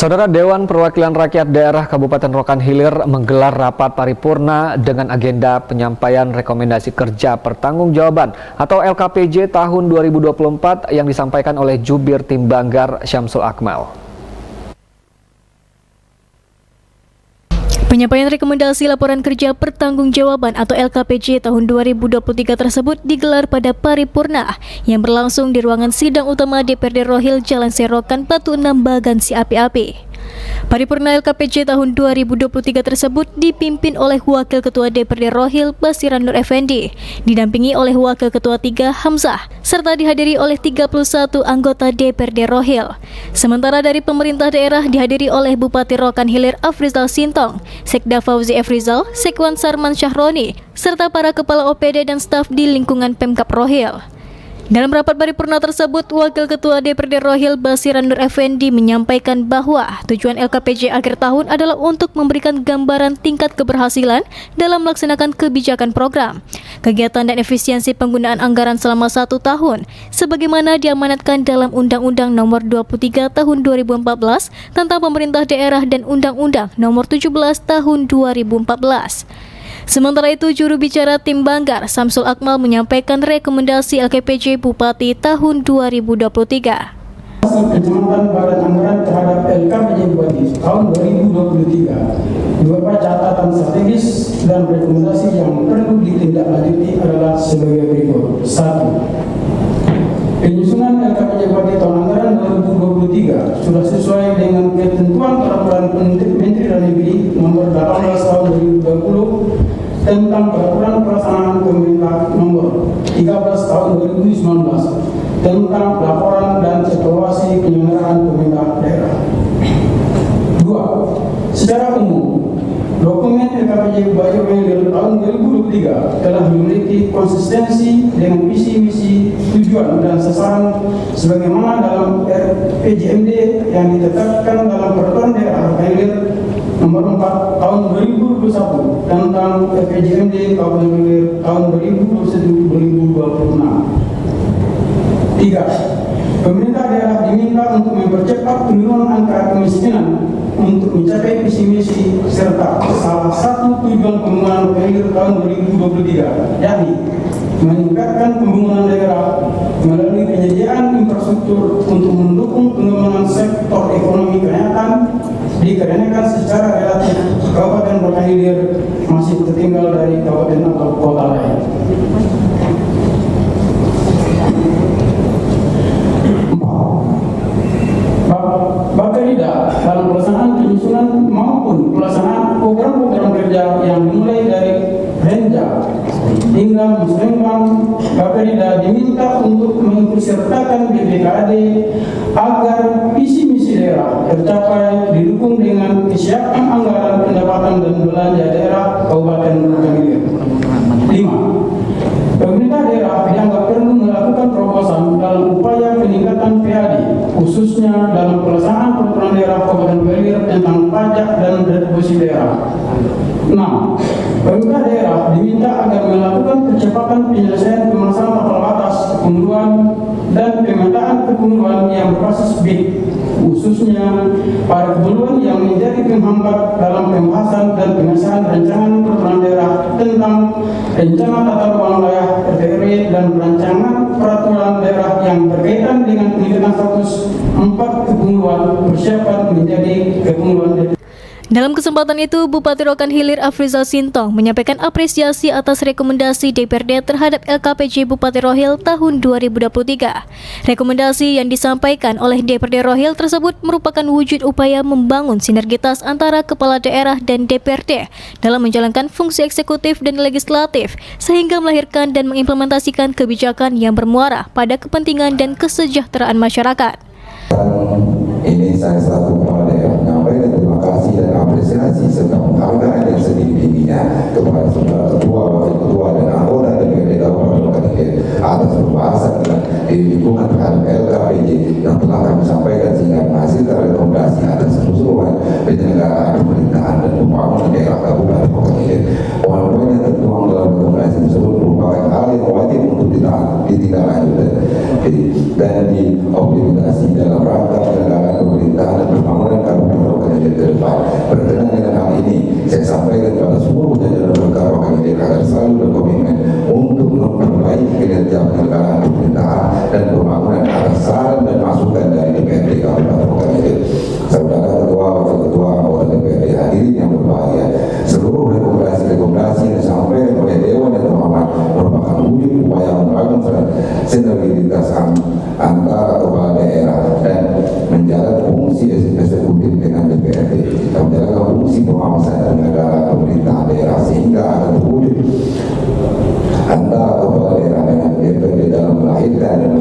Saudara, Dewan Perwakilan Rakyat Daerah Kabupaten Rokan Hilir menggelar rapat paripurna dengan agenda penyampaian rekomendasi kerja pertanggungjawaban atau LKPJ tahun 2024 yang disampaikan oleh Jubir Tim Banggar Syamsul Akmal. Penyampaian rekomendasi laporan kerja pertanggungjawaban atau LKPJ tahun 2023 tersebut digelar pada paripurna yang berlangsung di ruangan sidang utama DPRD Rohil Jalan Serokan Batu 6 Bagansi Api-Api. Paripurna LKPJ tahun 2023 tersebut dipimpin oleh Wakil Ketua DPRD Rohil Basiran Nur Effendi, didampingi oleh Wakil Ketua 3 Hamzah, serta dihadiri oleh 31 anggota DPRD Rohil. Sementara dari pemerintah daerah dihadiri oleh Bupati Rokan Hilir Afrizal Sintong, Sekda Fauzi Efrizal, Sekwan Sarman Syahroni, serta para kepala OPD dan staf di lingkungan Pemkab Rohil. Dalam rapat paripurna tersebut, Wakil Ketua DPRD Rohil Basiran Nur Effendi menyampaikan bahwa tujuan LKPJ akhir tahun adalah untuk memberikan gambaran tingkat keberhasilan dalam melaksanakan kebijakan program, kegiatan dan efisiensi penggunaan anggaran selama 1 tahun, sebagaimana diamanatkan dalam Undang-Undang Nomor 23 Tahun 2014 tentang Pemerintah Daerah dan Undang-Undang Nomor 17 Tahun 2014. Sementara itu, juru bicara Tim Banggar Syamsul Akmal menyampaikan rekomendasi LKPJ Bupati tahun 2023. Pencermatan badan anggaran terhadap LKPJ Bupati tahun 2023, beberapa catatan strategis dan rekomendasi yang perlu ditindaklanjuti adalah sebagai berikut. 1. Penyusunan LKPJ Bupati tahun anggaran 2023 sudah sesuai dengan ketentuan peraturan Menteri Dalam Negeri Nomor 18 Tahun 2020 tentang peraturan pelaksanaan pemerintah Nomor 13 Tahun 2019 tentang laporan dan evaluasi penyelenggaraan pemerintah daerah. 2. Secara umum, dokumen LKPJ Bupati Rohil tahun 2023 telah memiliki konsistensi dengan visi-misi, tujuan dan sasaran sebagaimana dalam RPJMD yang ditetapkan dalam Peraturan Daerah Rohil Nomor 4 Tahun 2021 tentang RPJMD Kabupaten Rohil tahun 2021-2026. 3. Pemerintah daerah diminta untuk mempercepat penurunan angka kemiskinan untuk mencapai visi misi serta salah satu tujuan pembangunan Rohil tahun 2023, yakni meningkatkan pembangunan daerah melalui penyediaan infrastruktur untuk mendukung pengembangan sektor ekonomi kerakyatan, dikarenakan secara relatif Kabupaten Rokan Hilir masih tertinggal dari kabupaten atau kota lain. 4. Bapeda dalam pelaksanaan penyusunan maupun pelaksanaan program-program kerja yang dimulai dari Renja hingga Musrembang, Bapeda diminta untuk mengikutsertakan BPKAD agar visi misi daerah tercapai didukung dengan kesiapan anggaran pendapatan dan belanja daerah Kabupaten Rokan Hilir. 5. Pemerintah daerah dianggap perlu melakukan terobosan dalam upaya peningkatan PAD, khususnya dalam pelaksanaan peraturan daerah Kabupaten Rokan Hilir tentang pajak dan retribusi daerah. 6. Pemerintah daerah diminta agar melakukan percepatan penyelesaian permasalahan tapal batas kepenguruan dan pemetaan kepenguruan yang berbasis BID, khususnya pada kepenguruan yang menjadi penghambat dalam pembahasan dan pengesahan rancangan peraturan daerah tentang rencana tata ruang wilayah RTRW dan rancangan peraturan daerah yang berkaitan dengan peningkatan status 4 kepenguruan persiapan menjadi kepenguruan. Dalam kesempatan itu, Bupati Rokan Hilir Afrizal Sintong menyampaikan apresiasi atas rekomendasi DPRD terhadap LKPJ Bupati Rohil tahun 2023. Rekomendasi yang disampaikan oleh DPRD Rohil tersebut merupakan wujud upaya membangun sinergitas antara kepala daerah dan DPRD dalam menjalankan fungsi eksekutif dan legislatif, sehingga melahirkan dan mengimplementasikan kebijakan yang bermuara pada kepentingan dan kesejahteraan masyarakat. Ini saya selaku kepala daerah menyampaikan terima kasih dan apresiasi serta penghargaan yang setinggi-tingginya kepada saudara ketua, wakil ketua dan anggota DPRD Kabupaten Rokan Hilir atas pembahasan di lingkungan terhadap LKPJ yang telah kami sampaikan sehingga menghasilkan rekomendasi atas keseluruhan penyelenggaraan pemerintahan dan pembangunan daerah Kabupaten Rokan Hilir. Poin-poin yang tertuang dalam rekomendasi tersebut merupakan hal yang wajib untuk ditindaklanjuti dan dioptimisasi dalam rangka penyelenggaraan pemerintahan dan pembangunan Kabupaten depan. Berkenaan dengan hal ini, saya sampaikan kepada seluruh jajaran Golkar Rokan Hilir agar selalu berkomitmen untuk memperbaiki kinerja penyelenggaraan pemerintahan dan pembangunan atas saran dan masukan dari DPRD Kabupaten Rokan Hilir. Saudara Ketua, Wakil Ketua, anggota DPRD hadirin yang berbahagia, seluruh rekomendasi yang disampaikan oleh Dewan yang terhormat merupakan wujud upaya membangun sinergitas antara kepala daerah dan menjalankan fungsi eksekutif dengan DPRD dan menjalankan fungsi pengawasan dan negara pemerintahan daerah sehingga akan terwujud antara kepala daerah dengan DPRD dalam melahirkan dan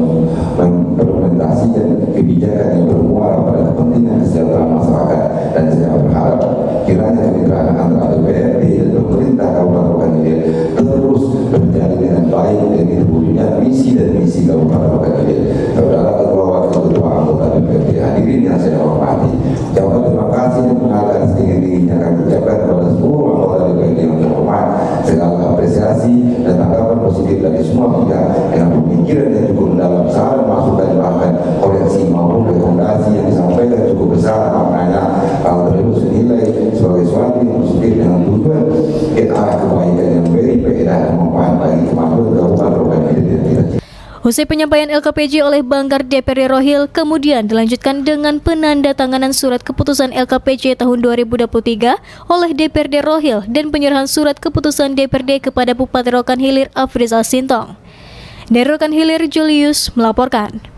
mengimplementasikan kebijakan yang bermuara pada kepentingan kesejahteraan masyarakat. Dan saya berharap kiranya kemitraan antara DPRD dan pemerintah Kabupaten Rokan Hilir terus berjalan dengan baik dan terwujudnya visi dan misi Kabupaten Rokan Hilir. Saudara Ketua, Wakil Ketua, anggota DPRD hadirin yang saya hormati, ucapkan terima kasih dan penghargaan setinggi-tingginya kami ucapkan kepada seluruh anggota DPRD yang terhormat, segala apresiasi dan tanggapan positif dari semua pihak yang pemikiran yang cukup mendalam, saran masukan bahkan koreksi maupun rekomendasi yang disampaikan cukup besar maknanya. Hal tersebut senilai sebagai suatu yang positif dengan tujuan ke arah kebaikan yang beri faedah dan manfaat bagi kemajuan Kabupaten Rokan Hilir dan tidak. Usai penyampaian LKPJ oleh Banggar DPRD Rohil, kemudian dilanjutkan dengan penandatanganan surat keputusan LKPJ tahun 2023 oleh DPRD Rohil dan penyerahan surat keputusan DPRD kepada Bupati Rokan Hilir Afrizal Sintong. Dari Rokan Hilir, Julius melaporkan.